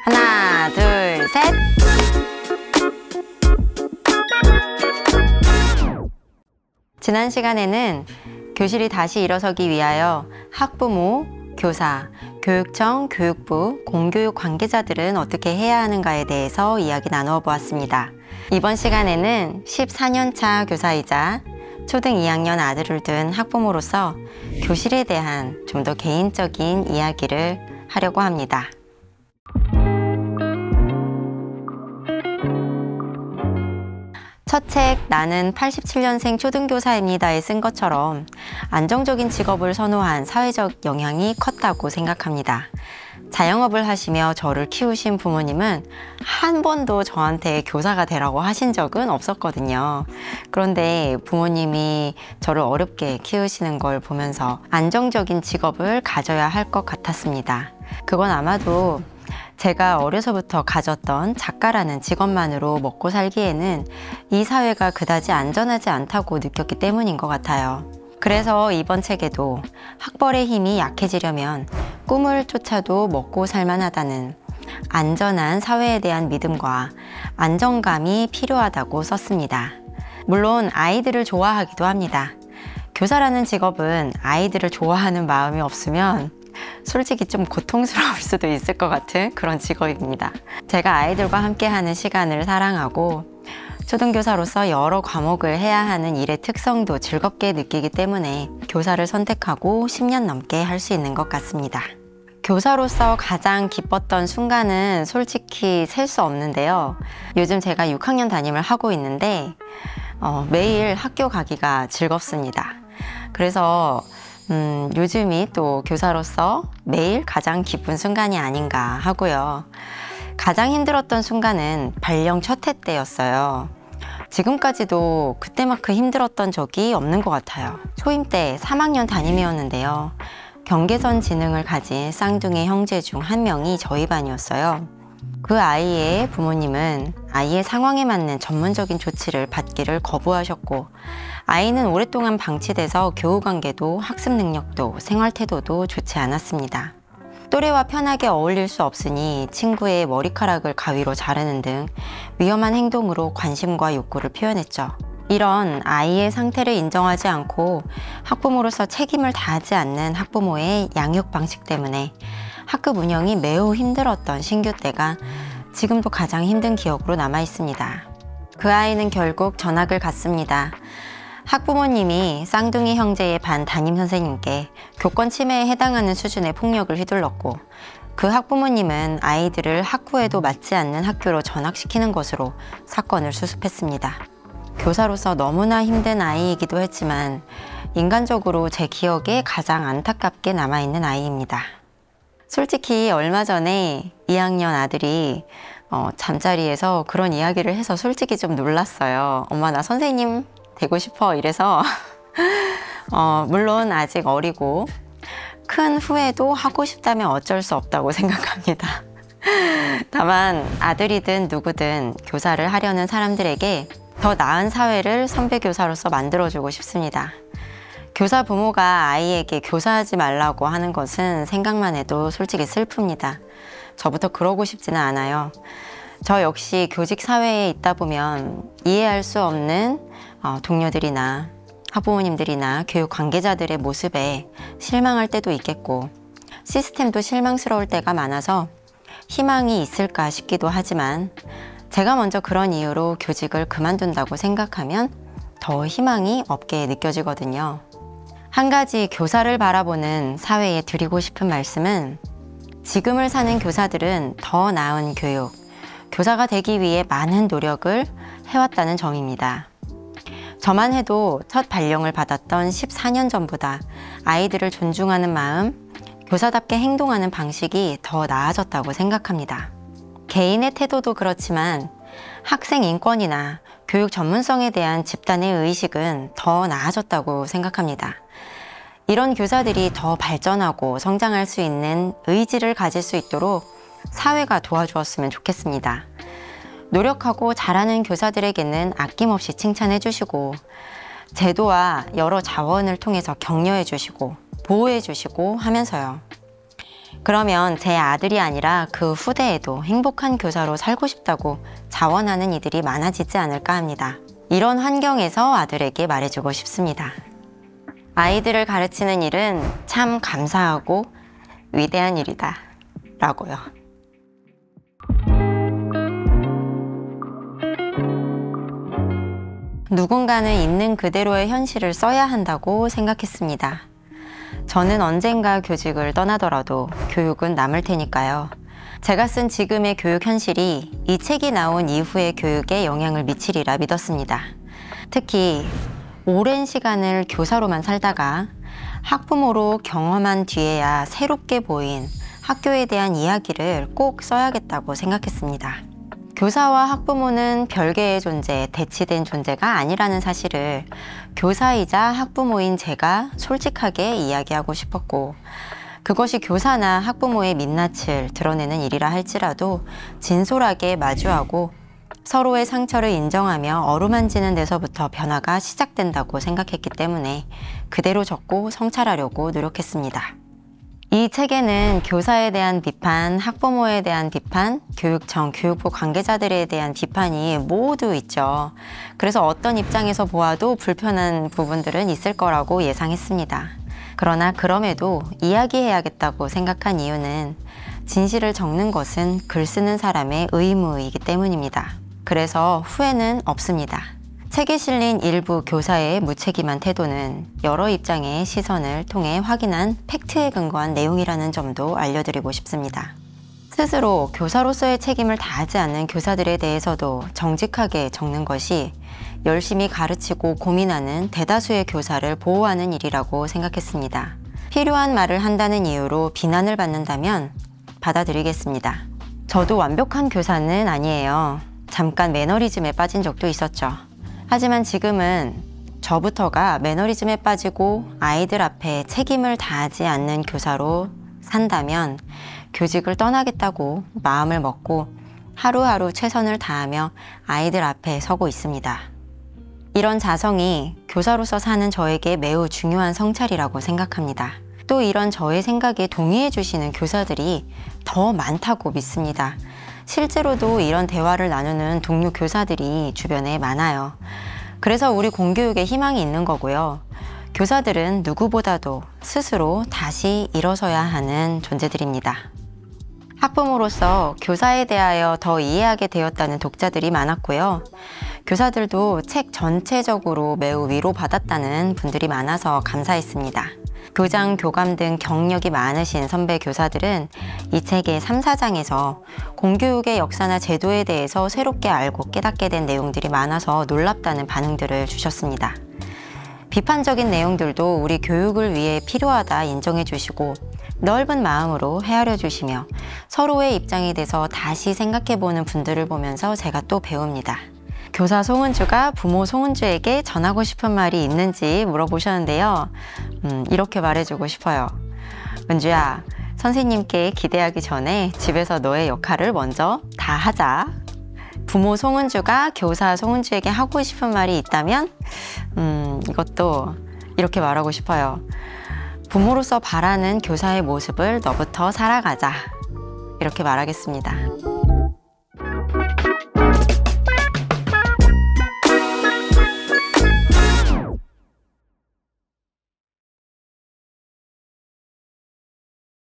하나, 둘, 셋! 지난 시간에는 교실이 다시 일어서기 위하여 학부모, 교사, 교육청, 교육부, 공교육 관계자들은 어떻게 해야 하는가에 대해서 이야기 나누어 보았습니다. 이번 시간에는 14년차 교사이자 초등 2학년 아들을 둔 학부모로서 교실에 대한 좀 더 개인적인 이야기를 하려고 합니다. 첫 책 나는 87년생 초등교사입니다에 쓴 것처럼 안정적인 직업을 선호한 사회적 영향이 컸다고 생각합니다. 자영업을 하시며 저를 키우신 부모님은 한 번도 저한테 교사가 되라고 하신 적은 없었거든요. 그런데 부모님이 저를 어렵게 키우시는 걸 보면서 안정적인 직업을 가져야 할 것 같았습니다. 그건 아마도 제가 어려서부터 가졌던 작가라는 직업만으로 먹고 살기에는 이 사회가 그다지 안전하지 않다고 느꼈기 때문인 것 같아요. 그래서 이번 책에도 학벌의 힘이 약해지려면 꿈을 쫓아도 먹고 살만하다는 안전한 사회에 대한 믿음과 안정감이 필요하다고 썼습니다. 물론 아이들을 좋아하기도 합니다. 교사라는 직업은 아이들을 좋아하는 마음이 없으면 솔직히 좀 고통스러울 수도 있을 것 같은 그런 직업입니다. 제가 아이들과 함께하는 시간을 사랑하고 초등교사로서 여러 과목을 해야 하는 일의 특성도 즐겁게 느끼기 때문에 교사를 선택하고 10년 넘게 할 수 있는 것 같습니다. 교사로서 가장 기뻤던 순간은 솔직히 셀 수 없는데요. 요즘 제가 6학년 담임을 하고 있는데 매일 학교 가기가 즐겁습니다. 그래서 요즘이 또 교사로서 매일 가장 기쁜 순간이 아닌가 하고요. 가장 힘들었던 순간은 발령 첫 해 때였어요. 지금까지도 그때만큼 힘들었던 적이 없는 것 같아요. 초임 때 3학년 담임이었는데요. 경계선 지능을 가진 쌍둥이 형제 중 한 명이 저희 반이었어요. 그 아이의 부모님은 아이의 상황에 맞는 전문적인 조치를 받기를 거부하셨고 아이는 오랫동안 방치돼서 교우관계도 학습 능력도 생활 태도도 좋지 않았습니다. 또래와 편하게 어울릴 수 없으니 친구의 머리카락을 가위로 자르는 등 위험한 행동으로 관심과 욕구를 표현했죠. 이런 아이의 상태를 인정하지 않고 학부모로서 책임을 다하지 않는 학부모의 양육 방식 때문에 학급 운영이 매우 힘들었던 신규 때가 지금도 가장 힘든 기억으로 남아 있습니다. 그 아이는 결국 전학을 갔습니다. 학부모님이 쌍둥이 형제의 반 담임 선생님께 교권 침해에 해당하는 수준의 폭력을 휘둘렀고 그 학부모님은 아이들을 학구에도 맞지 않는 학교로 전학시키는 것으로 사건을 수습했습니다. 교사로서 너무나 힘든 아이이기도 했지만 인간적으로 제 기억에 가장 안타깝게 남아있는 아이입니다. 솔직히 얼마 전에 2학년 아들이 잠자리에서 그런 이야기를 해서 솔직히 좀 놀랐어요. 엄마 나 선생님 되고 싶어 이래서 물론 아직 어리고 큰 후회도 하고 싶다면 어쩔 수 없다고 생각합니다. 다만 아들이든 누구든 교사를 하려는 사람들에게 더 나은 사회를 선배 교사로서 만들어주고 싶습니다. 교사 부모가 아이에게 교사하지 말라고 하는 것은 생각만 해도 솔직히 슬픕니다. 저부터 그러고 싶지는 않아요. 저 역시 교직 사회에 있다 보면 이해할 수 없는 동료들이나 학부모님들이나 교육 관계자들의 모습에 실망할 때도 있겠고 시스템도 실망스러울 때가 많아서 희망이 있을까 싶기도 하지만 제가 먼저 그런 이유로 교직을 그만둔다고 생각하면 더 희망이 없게 느껴지거든요. 한 가지 교사를 바라보는 사회에 드리고 싶은 말씀은 지금을 사는 교사들은 더 나은 교육, 교사가 되기 위해 많은 노력을 해왔다는 점입니다. 저만 해도 첫 발령을 받았던 14년 전보다 아이들을 존중하는 마음, 교사답게 행동하는 방식이 더 나아졌다고 생각합니다. 개인의 태도도 그렇지만 학생 인권이나 교육 전문성에 대한 집단의 의식은 더 나아졌다고 생각합니다. 이런 교사들이 더 발전하고 성장할 수 있는 의지를 가질 수 있도록 사회가 도와주었으면 좋겠습니다. 노력하고 잘하는 교사들에게는 아낌없이 칭찬해 주시고 제도와 여러 자원을 통해서 격려해 주시고 보호해 주시고 하면서요. 그러면 제 아들이 아니라 그 후대에도 행복한 교사로 살고 싶다고 자원하는 이들이 많아지지 않을까 합니다. 이런 환경에서 아들에게 말해주고 싶습니다. 아이들을 가르치는 일은 참 감사하고 위대한 일이다 라고요. 누군가는 있는 그대로의 현실을 써야 한다고 생각했습니다. 저는 언젠가 교직을 떠나더라도 교육은 남을 테니까요. 제가 쓴 지금의 교육 현실이 이 책이 나온 이후의 교육에 영향을 미치리라 믿었습니다. 특히 오랜 시간을 교사로만 살다가 학부모로 경험한 뒤에야 새롭게 보인 학교에 대한 이야기를 꼭 써야겠다고 생각했습니다. 교사와 학부모는 별개의 존재, 대치된 존재가 아니라는 사실을 교사이자 학부모인 제가 솔직하게 이야기하고 싶었고, 그것이 교사나 학부모의 민낯을 드러내는 일이라 할지라도 진솔하게 마주하고 서로의 상처를 인정하며 어루만지는 데서부터 변화가 시작된다고 생각했기 때문에 그대로 적고 성찰하려고 노력했습니다. 이 책에는 교사에 대한 비판, 학부모에 대한 비판, 교육청, 교육부 관계자들에 대한 비판이 모두 있죠. 그래서 어떤 입장에서 보아도 불편한 부분들은 있을 거라고 예상했습니다. 그러나 그럼에도 이야기해야겠다고 생각한 이유는 진실을 적는 것은 글 쓰는 사람의 의무이기 때문입니다. 그래서 후회는 없습니다. 책에 실린 일부 교사의 무책임한 태도는 여러 입장의 시선을 통해 확인한 팩트에 근거한 내용이라는 점도 알려드리고 싶습니다. 스스로 교사로서의 책임을 다하지 않는 교사들에 대해서도 정직하게 적는 것이 열심히 가르치고 고민하는 대다수의 교사를 보호하는 일이라고 생각했습니다. 필요한 말을 한다는 이유로 비난을 받는다면 받아들이겠습니다. 저도 완벽한 교사는 아니에요. 잠깐 매너리즘에 빠진 적도 있었죠. 하지만 지금은 저부터가 매너리즘에 빠지고 아이들 앞에 책임을 다하지 않는 교사로 산다면 교직을 떠나겠다고 마음을 먹고 하루하루 최선을 다하며 아이들 앞에 서고 있습니다. 이런 자성이 교사로서 사는 저에게 매우 중요한 성찰이라고 생각합니다. 또 이런 저의 생각에 동의해 주시는 교사들이 더 많다고 믿습니다. 실제로도 이런 대화를 나누는 동료 교사들이 주변에 많아요. 그래서 우리 공교육에 희망이 있는 거고요. 교사들은 누구보다도 스스로 다시 일어서야 하는 존재들입니다. 학부모로서 교사에 대하여 더 이해하게 되었다는 독자들이 많았고요. 교사들도 책 전체적으로 매우 위로받았다는 분들이 많아서 감사했습니다. 교장, 교감 등 경력이 많으신 선배 교사들은 이 책의 3, 4장에서 공교육의 역사나 제도에 대해서 새롭게 알고 깨닫게 된 내용들이 많아서 놀랍다는 반응들을 주셨습니다. 비판적인 내용들도 우리 교육을 위해 필요하다 인정해 주시고 넓은 마음으로 헤아려 주시며 서로의 입장에 대해서 다시 생각해보는 분들을 보면서 제가 또 배웁니다. 교사 송은주가 부모 송은주에게 전하고 싶은 말이 있는지 물어보셨는데요. 이렇게 말해주고 싶어요. 은주야, 선생님께 기대하기 전에 집에서 너의 역할을 먼저 다 하자. 부모 송은주가 교사 송은주에게 하고 싶은 말이 있다면 이것도 이렇게 말하고 싶어요. 부모로서 바라는 교사의 모습을 너부터 살아가자. 이렇게 말하겠습니다.